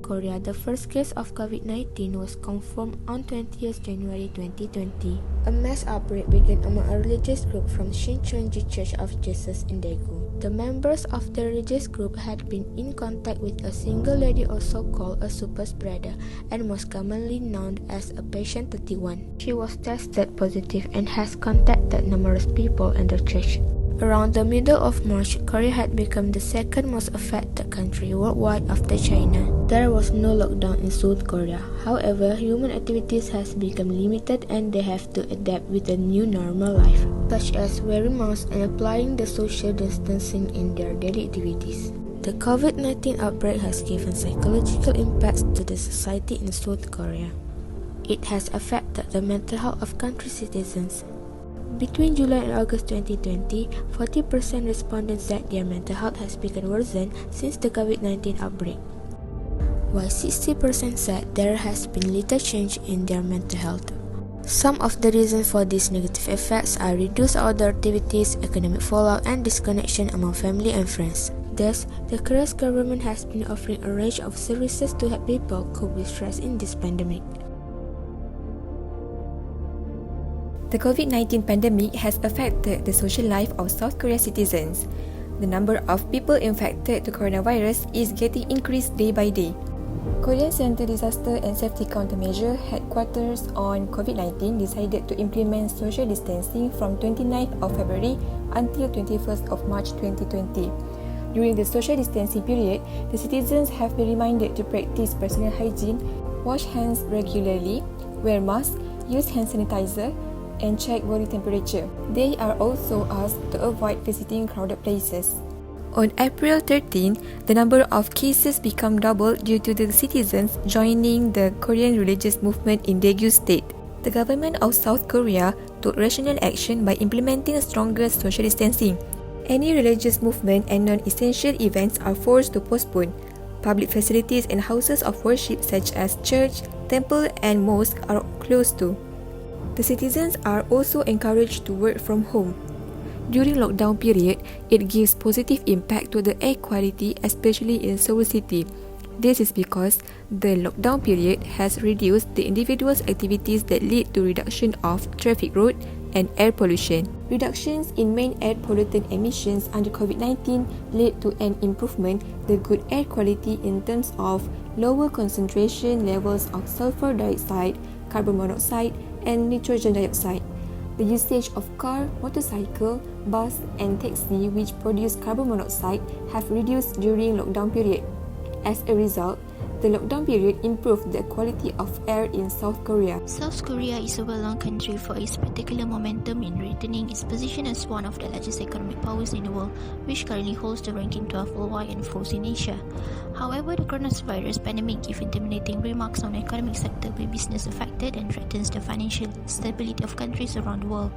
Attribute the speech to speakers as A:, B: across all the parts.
A: Korea, the first case of COVID-19 was confirmed on 20th January 2020. A mass outbreak began among a religious group from Shincheonji Church of Jesus in Daegu. The members of the religious group had been in contact with a single lady, also called a super spreader, and most commonly known as a patient 31. She was tested positive and has contacted numerous people in the church. Around the middle of March, Korea had become the second most affected country worldwide after China. There was no lockdown in South Korea. However, human activities has become limited and they have to adapt with a new normal life, such as wearing masks and applying the social distancing in their daily activities. The COVID-19 outbreak has given psychological impacts to the society in South Korea. It has affected the mental health of country citizens. Between July and August 2020, 40% respondents said their mental health has become worsened since the COVID-19 outbreak, while 60% said there has been little change in their mental health. Some of the reasons for these negative effects are reduced outdoor activities, economic fallout, and disconnection among family and friends. Thus, the Korea's government has been offering a range of services to help people cope with stress in this pandemic.
B: The COVID-19 pandemic has affected the social life of South Korea citizens. The number of people infected with coronavirus is getting increased day by day. Korean Center Disaster and Safety Countermeasure Headquarters on COVID-19 decided to implement social distancing from 29th of February until 21st of March 2020. During the social distancing period, the citizens have been reminded to practice personal hygiene, wash hands regularly, wear masks, use hand sanitizer, and check body temperature. They are also asked to avoid visiting crowded places. On April 13, the number of cases became double due to the citizens joining the Korean religious movement in Daegu State. The government of South Korea took rational action by implementing stronger social distancing. Any religious movement and non-essential events are forced to postpone. Public facilities and houses of worship such as church, temple, and mosque are closed too. The citizens are also encouraged to work from home. During lockdown period, it gives positive impact to the air quality, especially in Seoul City. This is because the lockdown period has reduced the individual's activities that lead to reduction of traffic road and air pollution. Reductions in main air pollutant emissions under COVID-19 led to an improvement the good air quality in terms of lower concentration levels of sulfur dioxide, carbon monoxide, and nitrogen dioxide. The usage of car, motorcycle, bus, and taxi which produce carbon monoxide have reduced during lockdown period. As a result, the lockdown period improved the quality of air in South Korea.
C: South Korea is a well-known country for its particular momentum in retaining its position as one of the largest economic powers in the world, which currently holds the ranking 12 worldwide and 4th in Asia. However, the coronavirus pandemic gives intimidating remarks on the economic sector with business affected and threatens the financial stability of countries around the world.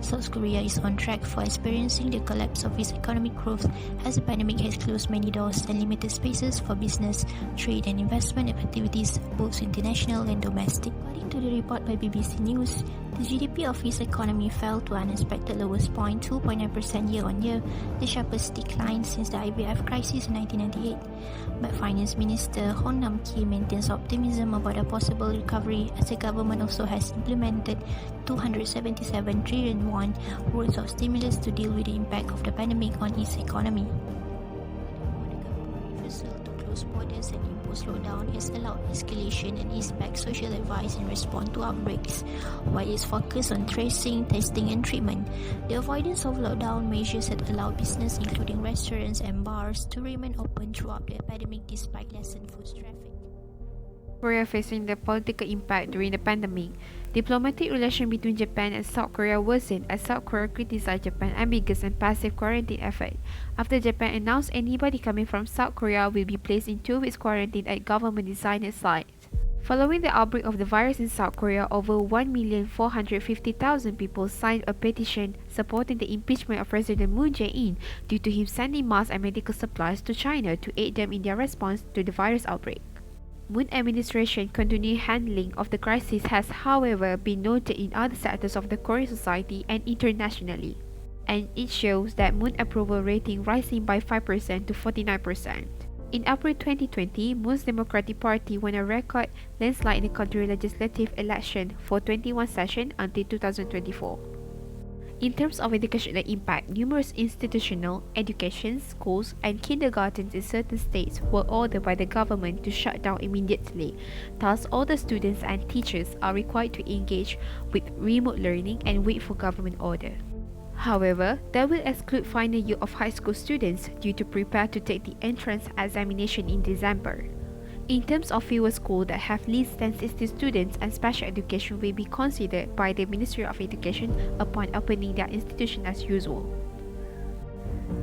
C: South Korea is on track for experiencing the collapse of its economic growth as the pandemic has closed many doors and limited spaces for business, trade, and investment activities, both international and domestic. According to the report by BBC News, the GDP of its economy fell to an unexpected lowest point, 2.9% year-on-year, the sharpest decline since the IMF crisis in 1998. But Finance Minister Hon Nam-ki maintains optimism about a possible recovery as the government also has implemented 277 trillion won worth of stimulus to deal with the impact of the pandemic on its economy. Borders and imposed lockdown has allowed escalation and eased back social advice in response to outbreaks, while its focus on tracing, testing, and treatment. The avoidance of lockdown measures had allowed business, including restaurants and bars, to remain open throughout the epidemic despite lessened foot traffic.
D: Korea facing the political impact during the pandemic. Diplomatic relations between Japan and South Korea worsened as South Korea criticized Japan's ambiguous and passive quarantine effort. After Japan announced anybody coming from South Korea will be placed in 2 weeks quarantine at government-designated sites. Following the outbreak of the virus in South Korea, over 1,450,000 people signed a petition supporting the impeachment of President Moon Jae-in due to him sending masks and medical supplies to China to aid them in their response to the virus outbreak. Moon administration continued handling of the crisis has, however, been noted in other sectors of the Korean society and internationally, and it shows that Moon approval rating rising by 5% to 49%. In April 2020, Most Democratic Party won a record landslide in the country legislative election for 21 sessions until 2024. In terms of educational impact, numerous institutional, education, schools, and kindergartens in certain states were ordered by the government to shut down immediately. Thus, all the students and teachers are required to engage with remote learning and wait for government order. However, that will exclude final year of high school students due to prepare to take the entrance examination in December. In terms of fewer schools that have least than 60 students, and special education will be considered by the Ministry of Education upon opening their institution as usual.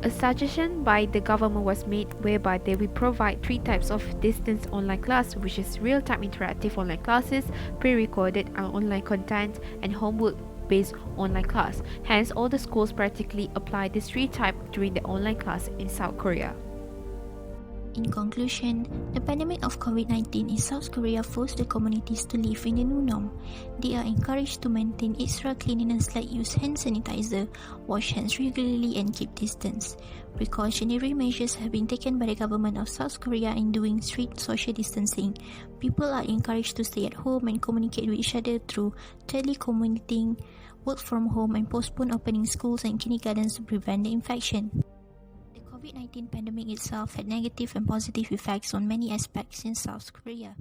D: A suggestion by the government was made whereby they will provide 3 types of distance online class, which is real-time interactive online classes, pre-recorded and online content, and homework-based online class. Hence, all the schools practically apply these 3 types during the online class in South Korea.
C: In conclusion, the pandemic of COVID-19 in South Korea forced the communities to live in the new norm. They are encouraged to maintain extra cleanliness like use hand sanitizer, wash hands regularly and keep distance. Precautionary measures have been taken by the government of South Korea in doing strict social distancing. People are encouraged to stay at home and communicate with each other through telecommuting, work from home and postpone opening schools and kindergartens to prevent the infection. The COVID-19 pandemic itself had negative and positive effects on many aspects in South Korea.